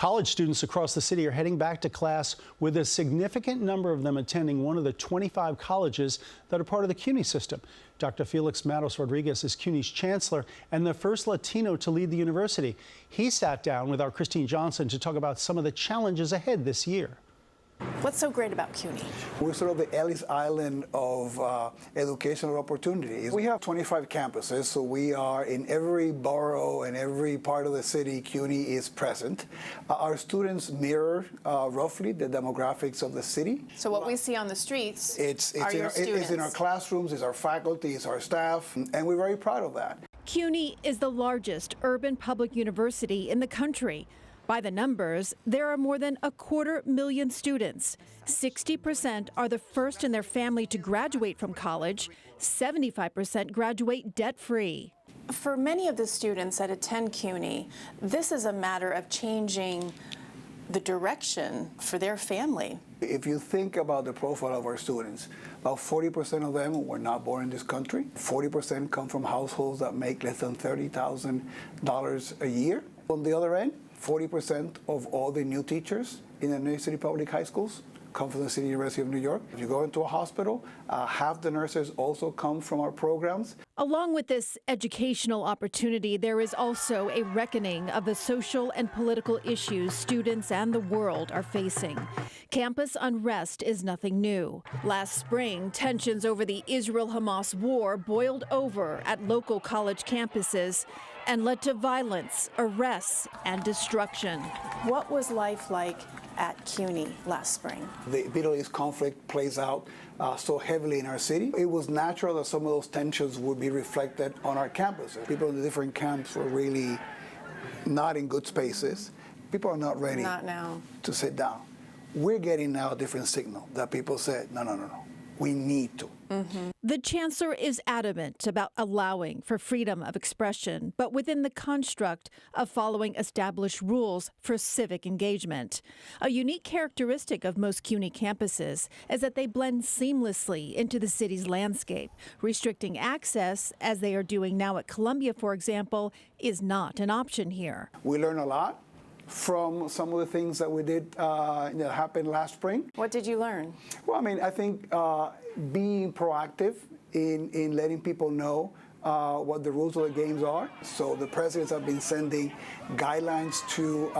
College students across the city are heading back to class, with a significant number of them attending one of the 25 colleges that are part of the CUNY system. Dr. Felix Matos Rodriguez is CUNY's chancellor and the first Latino to lead the university. He sat down with our Christine Johnson to talk about some of the challenges ahead this year. What's so great about CUNY? We're sort of the Ellis Island of educational opportunities. We have 25 campuses, so we are in every borough and every part of the city. CUNY is present. Our students mirror roughly the demographics of the city. So what we see on the streets it's are your students. It's in our classrooms, it's our faculty, it's our staff, and we're very proud of that. CUNY is the largest urban public university in the country. By the numbers, there are more than 250,000 students. 60% are the first in their family to graduate from college. 75% graduate debt-free. For many of the students that attend CUNY, this is a matter of changing the direction for their family. If you think about the profile of our students, about 40% of them were not born in this country. 40% come from households that make less than $30,000 a year. On the other end, 40% of all the new teachers in the New York City public high schools come from the City University of New York. If you go into a hospital, half the nurses also come from our programs. Along with this educational opportunity, there is also a reckoning of the social and political issues students and the world are facing. Campus unrest is nothing new. Last spring, tensions over the Israel-Hamas war boiled over at local college campuses and led to violence, arrests, and destruction. What was life like at CUNY last spring? The Middle East conflict plays out so heavily in our city. It was natural that some of those tensions would be reflected on our campuses. People in the different camps were really not in good spaces. People are not ready to sit down. We're getting now a different signal that people said, no, we need to. The chancellor is adamant about allowing for freedom of expression, but within the construct of following established rules for civic engagement. A unique characteristic of most CUNY campuses is that they blend seamlessly into the city's landscape. Restricting access, as they are doing now at Columbia, for example, is not an option here. We learn a lot from some of the things that we did that happened last spring. What did you learn? Well, I mean, I think being proactive in letting people know what the rules of the games are. So the presidents have been sending guidelines to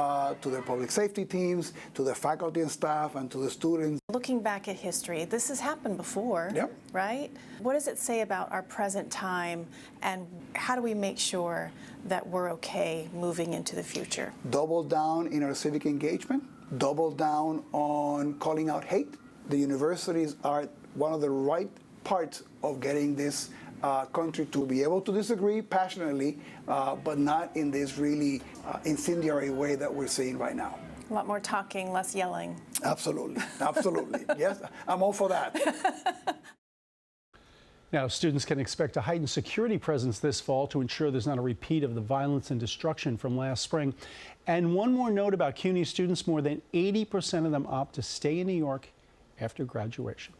their public safety teams, to their faculty and staff, and to the students. Looking back at history, this has happened before, right? What does it say about our present time, and how do we make sure that we're okay moving into the future? Double down in our civic engagement, double down on calling out hate. The universities are one of the right parts of getting this country to be able to disagree passionately, but not in this really incendiary way that we're seeing right now. A lot more talking, less yelling. Absolutely, absolutely. Yes, I'm all for that. Now, students can expect a heightened security presence this fall to ensure there's not a repeat of the violence and destruction from last spring. And one more note about CUNY students: more than 80% of them opt to stay in New York after graduation.